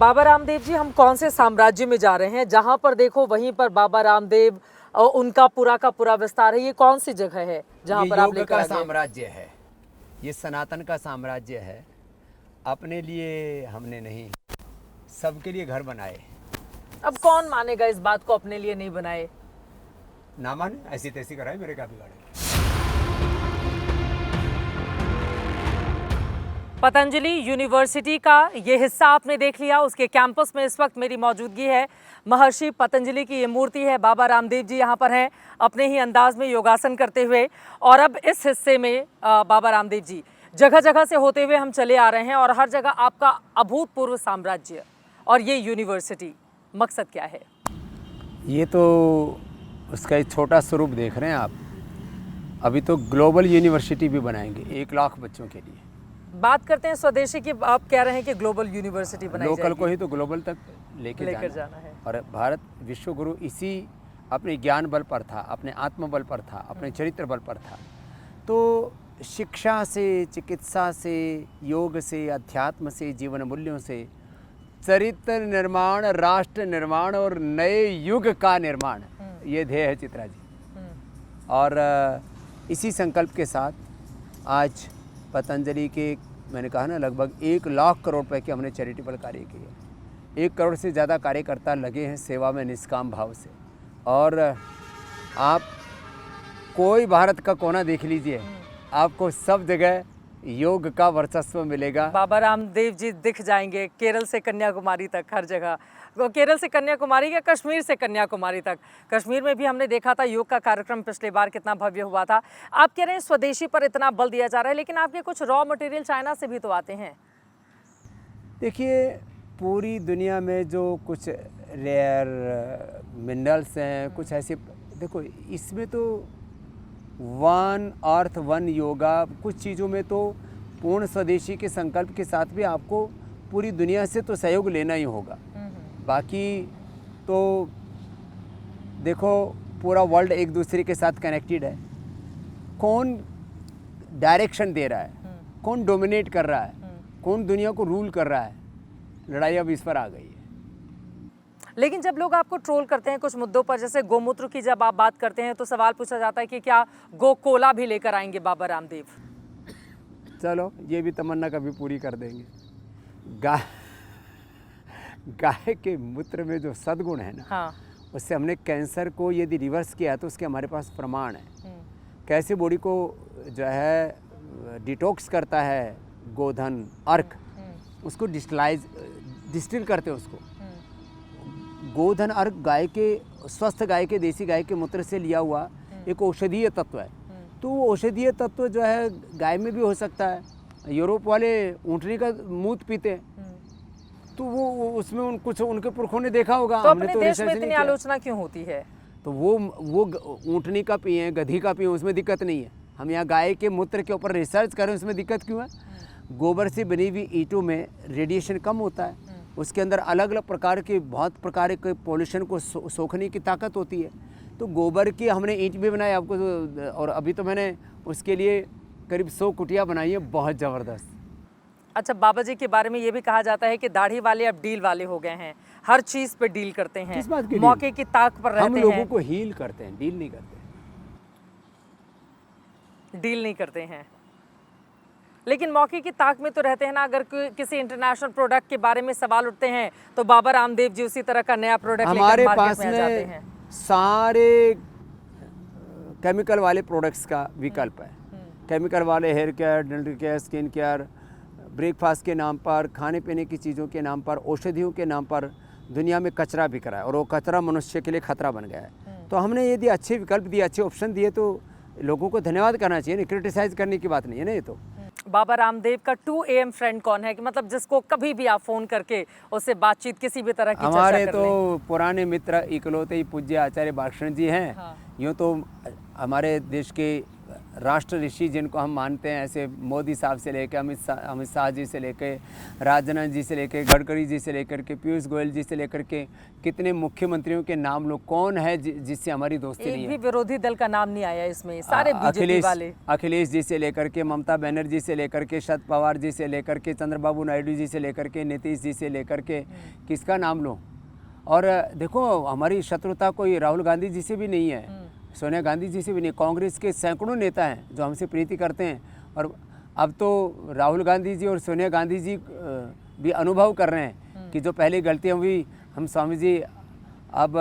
बाबा रामदेव जी, हम कौन से साम्राज्य में जा रहे हैं? जहां पर देखो वहीं पर बाबा रामदेव और उनका पूरा का पूरा विस्तार है। ये कौन सी जगह है जहां पर आप योग लेकर का आ गए? साम्राज्य है, ये सनातन का साम्राज्य है। अपने लिए हमने नहीं, सबके लिए घर बनाए। अब कौन मानेगा इस बात को, अपने लिए नहीं बनाए? ना माने, ऐसी तैसी कराए, मेरे का बिगाड़े। पतंजलि यूनिवर्सिटी का ये हिस्सा आपने देख लिया। उसके कैंपस में इस वक्त मेरी मौजूदगी है। महर्षि पतंजलि की ये मूर्ति है। बाबा रामदेव जी यहाँ पर हैं अपने ही अंदाज में योगासन करते हुए। और अब इस हिस्से में बाबा रामदेव जी जगह जगह से होते हुए हम चले आ रहे हैं और हर जगह आपका अभूतपूर्व साम्राज्य और ये यूनिवर्सिटी, मकसद क्या है? ये तो उसका एक छोटा स्वरूप देख रहे हैं आप। अभी तो ग्लोबल यूनिवर्सिटी भी बनाएंगे 1 लाख बच्चों के लिए। बात करते हैं स्वदेशी की, आप कह रहे हैं कि ग्लोबल यूनिवर्सिटी बनाई लोकल जाएगी। को ही तो ग्लोबल तक लेकर जाना है। और भारत विश्व गुरु इसी अपने ज्ञान बल पर था, अपने आत्म बल पर था, अपने चरित्र बल पर था। तो शिक्षा से, चिकित्सा से, योग से, अध्यात्म से, जीवन मूल्यों से चरित्र निर्माण, राष्ट्र निर्माण और नए युग का निर्माण, ये ध्येय है चित्रा जी। और इसी संकल्प के साथ आज पतंजलि के, मैंने कहा ना, लगभग 1 लाख करोड़ रुपए के हमने चैरिटेबल कार्य किए। 1 करोड़ से ज़्यादा कार्यकर्ता लगे हैं सेवा में निष्काम भाव से। और आप कोई भारत का कोना देख लीजिए, आपको सब जगह योग का वर्चस्व मिलेगा। बाबा रामदेव जी दिख जाएंगे केरल से कन्याकुमारी तक, हर जगह। केरल से कन्याकुमारी या कश्मीर से कन्याकुमारी तक। कश्मीर में भी हमने देखा था योग का कार्यक्रम पिछले बार कितना भव्य हुआ था। आप कह रहे हैं स्वदेशी पर इतना बल दिया जा रहा है, लेकिन आपके कुछ रॉ मटेरियल चाइना से भी तो आते हैं। देखिए, पूरी दुनिया में जो कुछ रेयर मिनरल्स हैं, कुछ ऐसे, देखो इसमें तो वन अर्थ वन योगा, कुछ चीज़ों में तो पूर्ण स्वदेशी के संकल्प के साथ भी आपको पूरी दुनिया से तो सहयोग लेना ही होगा। बाकी तो देखो, पूरा वर्ल्ड एक दूसरे के साथ कनेक्टेड है। कौन डायरेक्शन दे रहा है, कौन डोमिनेट कर रहा है, कौन दुनिया को रूल कर रहा है, लड़ाई अब इस पर आ गई है। लेकिन जब लोग आपको ट्रोल करते हैं कुछ मुद्दों पर, जैसे गोमूत्र की जब आप बात करते हैं, तो सवाल पूछा जाता है कि क्या गो कोला भी लेकर आएंगे बाबा रामदेव? चलो, ये भी तमन्ना कभी पूरी कर देंगे। गाय के मूत्र में जो सद्गुण है ना, हाँ। उससे हमने कैंसर को यदि रिवर्स किया तो उसके हमारे पास प्रमाण है। कैसे बॉडी को जो है डिटॉक्स करता है गोधन अर्क, उसको डिस्टिल करते हैं उसको। गोधन अर्क गाय के, स्वस्थ गाय के, देसी गाय के मूत्र से लिया हुआ एक औषधीय तत्व है। तो वो औषधीय तत्व जो है गाय में भी हो सकता है। यूरोप वाले ऊँटनी का मूत्र पीते हैं, तो वो उसमें कुछ उनके पुरखों ने देखा होगा। तो अपने देश में इतनी आलोचना क्यों होती है? तो वो ऊँटनी का पिए, गधी का पिए, उसमें दिक्कत नहीं है। हम यहाँ गाय के मूत्र के ऊपर रिसर्च करें, उसमें दिक्कत क्यों है? गोबर से बनी हुई ईंटों में रेडिएशन कम होता है, उसके अंदर अलग अलग प्रकार के, बहुत प्रकार के पॉल्यूशन को सोखने की ताकत होती है। तो गोबर की हमने ईंट भी बनाई आपको, और अभी तो मैंने उसके लिए करीब 100 कुटिया बनाई है, बहुत ज़बरदस्त। अच्छा, बाबा जी के बारे में ये भी कहा जाता है कि दाढ़ी वाले अब डील वाले हो गए हैं, हर चीज़ पे डील करते हैं। किस बात की मौके की ताक पर रहते हैं। हम लोगों को हील करते हैं, डील नहीं करते। डील नहीं करते हैं, लेकिन मौके की ताक में तो रहते हैं ना। अगर किसी इंटरनेशनल प्रोडक्ट के बारे में सवाल उठते हैं तो बाबा रामदेव जी उसी तरह का नया प्रोडक्ट हमारे लेकर पास मार्केट में आ जाते हैं। सारे केमिकल वाले प्रोडक्ट्स का विकल्प है। केमिकल वाले hair care, dental care, skin care, breakfast के नाम पर, खाने पीने की चीज़ों के नाम पर, औषधियों के नाम पर दुनिया में कचरा बिक रहा है, और वो कचरा मनुष्य के लिए खतरा बन गया है। तो हमने यदि अच्छे विकल्प दिए, अच्छे ऑप्शन दिए, तो लोगों को धन्यवाद करना चाहिए ना, क्रिटिसाइज करने की बात नहीं है ना। ये तो बाबा रामदेव का 2 AM फ्रेंड कौन है, कि मतलब जिसको कभी भी आप फोन करके उससे बातचीत किसी भी तरह की चर्चा हमारे कर तो लें? पुराने मित्र इकलौते ही पूज्य आचार्य बालकृष्ण जी हैं। यूँ तो हमारे देश के राष्ट्र ऋषि जिनको हम मानते हैं, ऐसे मोदी साहब से लेकर अमित शाह जी से लेकर राजनाथ जी से लेकर गडकरी जी से लेकर के पीयूष गोयल जी से लेकर के कितने मुख्यमंत्रियों के नाम लो, कौन है जिससे हमारी दोस्ती नहीं एक है? भी विरोधी दल का नाम नहीं आया इसमें, सारे बीजेपी वाले। अखिलेश जी से लेकर के ममता बनर्जी से लेकर के शरद पवार जी से लेकर के चंद्रबाबू नायडू जी से लेकर के नीतीश जी से लेकर के किसका नाम लो? और देखो हमारी शत्रुता कोई राहुल गांधी जी से भी नहीं है, सोनिया गांधी जी से भी नहीं, कांग्रेस के सैकड़ों नेता हैं जो हमसे प्रीति करते हैं। और अब तो राहुल गांधी जी और सोनिया गांधी जी भी अनुभव कर रहे हैं कि जो पहले गलतियाँ हुई, हम स्वामी जी अब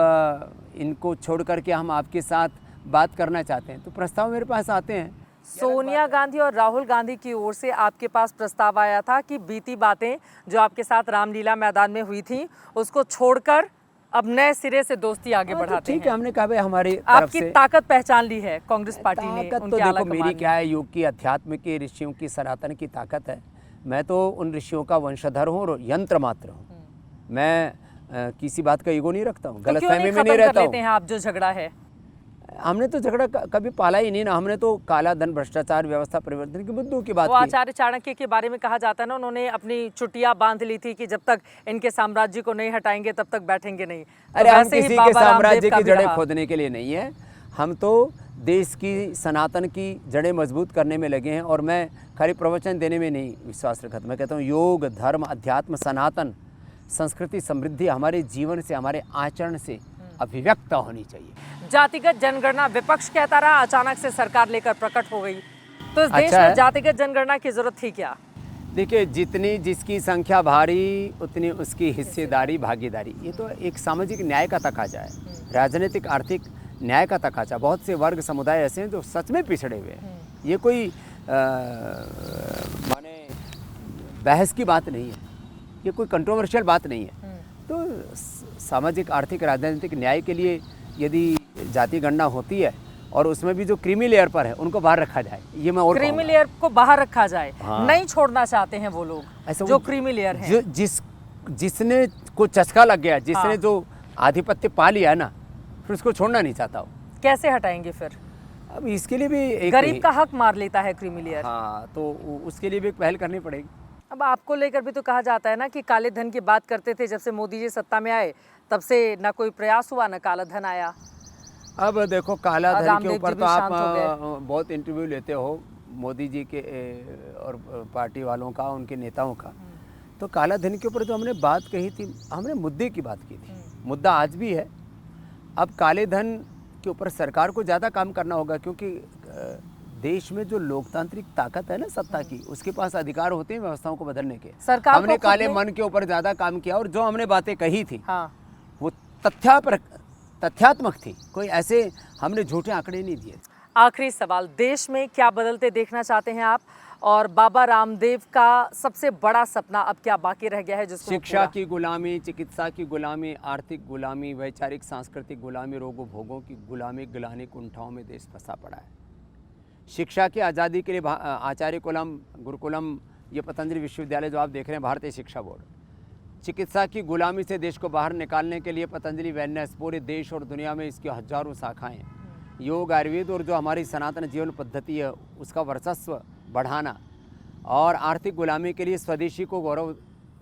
इनको छोड़ करके हम आपके साथ बात करना चाहते हैं। तो प्रस्ताव मेरे पास आते हैं। सोनिया गांधी और राहुल गांधी की ओर से आपके पास प्रस्ताव आया था कि बीती बातें जो आपके साथ रामलीला मैदान में हुई थी उसको छोड़कर अब नए सिरे से दोस्ती आगे बढ़ाते हैं। ठीक है, हमने कहा भाई हमारी तरफ आपकी से ताकत पहचान ली है कांग्रेस पार्टी ने। ताकत तो उनके आला देखो मेरी कमान क्या है, योग की, अध्यात्म की, ऋषियों की, सनातन की ताकत है। मैं तो उन ऋषियों का वंशधर हूँ और यंत्र मात्र हूँ। मैं किसी बात का ईगो नहीं रखता हूँ, गलत फहमी में नहीं रहता हूँ। हैं आप जो झगड़ा है? हमने तो झगड़ा कभी पाला ही नहीं ना। हमने तो काला धन, भ्रष्टाचार, व्यवस्था परिवर्तन के मुद्दों की बात वो की। आचार्य चाणक्य के बारे में कहा जाता है ना, उन्होंने अपनी चुटिया बांध ली थी कि जब तक इनके साम्राज्य को नहीं हटाएंगे तब तक बैठेंगे नहीं। अरे हम किसी के साम्राज्य की जड़ें खोदने के लिए नहीं है, हम तो देश की, सनातन की जड़ें मजबूत करने में लगे हैं। और मैं खाली प्रवचन देने में नहीं विश्वास रखता, मैं कहता हूँ योग, धर्म, अध्यात्म, सनातन, संस्कृति, समृद्धि हमारे जीवन से, हमारे आचरण से अभिव्यक्त होनी चाहिए। जातिगत जनगणना विपक्ष कहता रहा, अचानक से सरकार लेकर प्रकट हो गई, तो इस देश अच्छा में है। जातिगत जनगणना की जरूरत थी क्या? देखिए, जितनी जिसकी संख्या भारी उतनी उसकी हिस्सेदारी, भागीदारी, ये तो एक सामाजिक न्याय का तकाजा है, राजनीतिक आर्थिक न्याय का तकाजा। बहुत से वर्ग समुदाय ऐसे हैं जो सच में पिछड़े हुए हैं। ये कोई माने बहस की बात नहीं है, ये कोई कंट्रोवर्शियल बात नहीं है। तो सामाजिक, आर्थिक, राजनीतिक न्याय के लिए यदि जाति गणना होती है और उसमें भी जो क्रीमी लेयर पर है उनको बाहर रखा जाए, ये मैं और क्रीमी लेयर को बाहर रखा जाए। हाँ। नहीं छोड़ना चाहते हैं वो लोग ऐसा जो क्रीमी लेयर है, जिसने को चस्का लग गया, जिसने हाँ। जो आधिपत्य पा लिया ना, फिर उसको छोड़ना नहीं चाहता हूँ। कैसे हटाएंगे फिर? अब इसके लिए भी एक गरीब का हक मार लेता है क्रीमी लेयर। हाँ, तो उसके लिए भी एक पहल करनी पड़ेगी। अब आपको लेकर भी तो कहा जाता है ना कि काले धन की बात करते थे, जब से मोदी जी सत्ता में आए तब से ना कोई प्रयास हुआ, ना काला धन आया। अब देखो, काला धन के रामदेव ऊपर जी तो भी आप शांत हो गए। बहुत इंटरव्यू लेते हो मोदी जी के और पार्टी वालों का, उनके नेताओं का। तो काला धन के ऊपर जो हमने बात कही थी, हमने मुद्दे की बात की थी, मुद्दा आज भी है। अब काले धन के ऊपर सरकार को ज़्यादा काम करना होगा, क्योंकि देश में जो लोकतांत्रिक ताकत है ना सत्ता की, उसके पास अधिकार होते हैं व्यवस्थाओं को बदलने के। सरकार हमने को काले मन के ऊपर ज़्यादा काम किया और जो हमने बातें कही थी हाँ। वो तथ्यात्मक थी, कोई ऐसे हमने झूठे आंकड़े नहीं दिए। आखिरी सवाल, देश में क्या बदलते देखना चाहते हैं आप, और बाबा रामदेव का सबसे बड़ा सपना अब क्या बाकी रह गया है जिसको शिक्षा की गुलामी, चिकित्सा की गुलामी, आर्थिक गुलामी, वैचारिक सांस्कृतिक गुलामी, रोगों भोगों की गुलामी, गिलानी कुंठाओं में देश फंसा पड़ा है। शिक्षा की आज़ादी के लिए आचार्य कुलम, गुरुकुलम, ये पतंजलि विश्वविद्यालय जो आप देख रहे हैं, भारतीय शिक्षा बोर्ड। चिकित्सा की गुलामी से देश को बाहर निकालने के लिए पतंजलि वेलनेस, पूरे देश और दुनिया में इसकी हजारों शाखाएं हैं। योग, आयुर्वेद और जो हमारी सनातन जीवन पद्धति है उसका वर्चस्व बढ़ाना, और आर्थिक गुलामी के लिए स्वदेशी को गौरव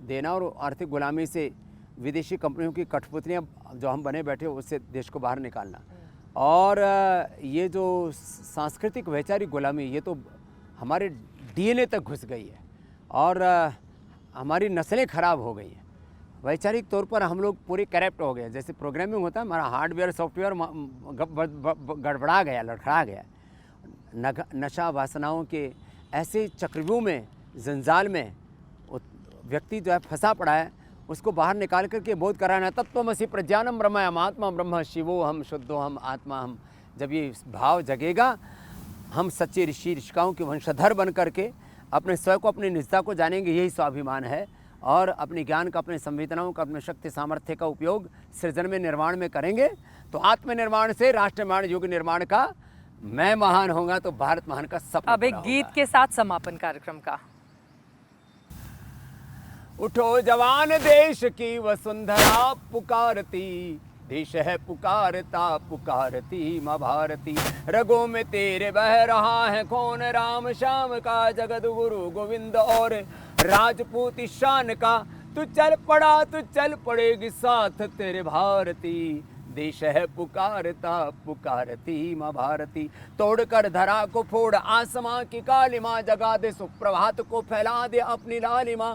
देना, और आर्थिक गुलामी से विदेशी कंपनियों की कठपुतलियाँ जो हम बने बैठे उससे देश को बाहर निकालना। और ये जो सांस्कृतिक वैचारिक गुलामी, ये तो हमारे डीएनए तक घुस गई है और हमारी नस्लें खराब हो गई हैं। वैचारिक तौर पर हम लोग पूरे करप्ट हो गए। जैसे प्रोग्रामिंग होता है, हमारा हार्डवेयर सॉफ्टवेयर गड़बड़ा गया, लड़खड़ा गया। नशा वासनाओं के ऐसे चक्रव्यूह में, जंजाल में व्यक्ति जो है फंसा पड़ा है, उसको बाहर निकाल करके बोध कराना। तत्त्वमसि प्रज्ञानम ब्रह्म आत्मा ब्रह्म शिवो हम शुद्धो हम आत्मा हम। जब ये भाव जगेगा, हम सच्चे ऋषि ऋषिकाओं के वंशधर बन करके अपने स्वयं को, अपनी निजता को जानेंगे। यही स्वाभिमान है, और अपने ज्ञान का, अपने संवेदनाओं का, अपने शक्ति सामर्थ्य का उपयोग सृजन में, निर्माण में करेंगे। तो आत्मनिर्माण से राष्ट्र निर्माण, युग निर्माण का मैं महान होगा तो भारत महान का सपना। अब एक गीत के साथ समापन कार्यक्रम का। उठो जवान, देश की वसुंधरा पुकारती, देश है पुकारता पुकारती माँ भारती, रगों में तेरे बह रहा है खून राम श्याम का, जगत गुरु गोविंद और राजपूत शान का, तू चल पड़ा तू चल पड़ेगी साथ तेरे भारती, देश है पुकारता पुकारती माँ भारती, तोड़कर धरा को फोड़ आसमां की कालिमा, जगा दे सुप्रभात को फैला दे अपनी लालिमा,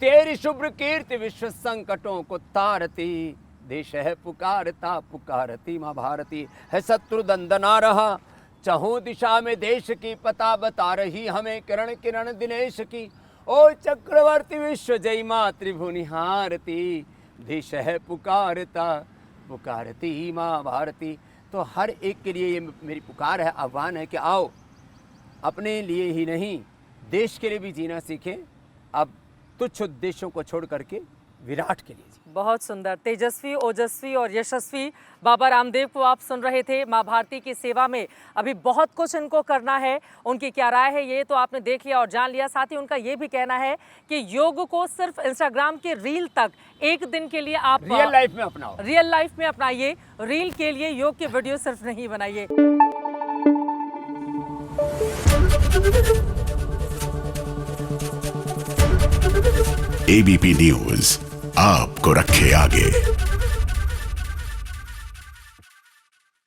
तेरी शुभ्र कीर्ति विश्व संकटों को तारती, देश है पुकारता पुकारती माँ भारती, है शत्रु दंदना रहा चहु दिशा में देश की, पता बता रही हमें किरण किरण दिनेश की, ओ चक्रवर्ती विश्व जय माँ त्रिभुवनि हारती, देश है पुकारता पुकारती माँ भारती। तो हर एक के लिए ये मेरी पुकार है, आह्वान है कि आओ अपने लिए ही नहीं देश के लिए भी जीना सीखें, अब तुच्छ उद्देश्यों को छोड़ करके विराट के लिए। बहुत सुंदर, तेजस्वी, ओजस्वी और यशस्वी बाबा रामदेव को आप सुन रहे थे। माँ भारती की सेवा में अभी बहुत कुछ इनको करना है। उनकी क्या राय है ये तो आपने देख लिया और जान लिया। साथ ही उनका ये भी कहना है कि योग को सिर्फ इंस्टाग्राम के रील तक एक दिन के लिए आप रियल लाइफ में अपनाओ, रियल लाइफ में अपनाइए। रील के लिए योग के वीडियो सिर्फ नहीं बनाइए। एबीपी न्यूज आपको रखे आगे।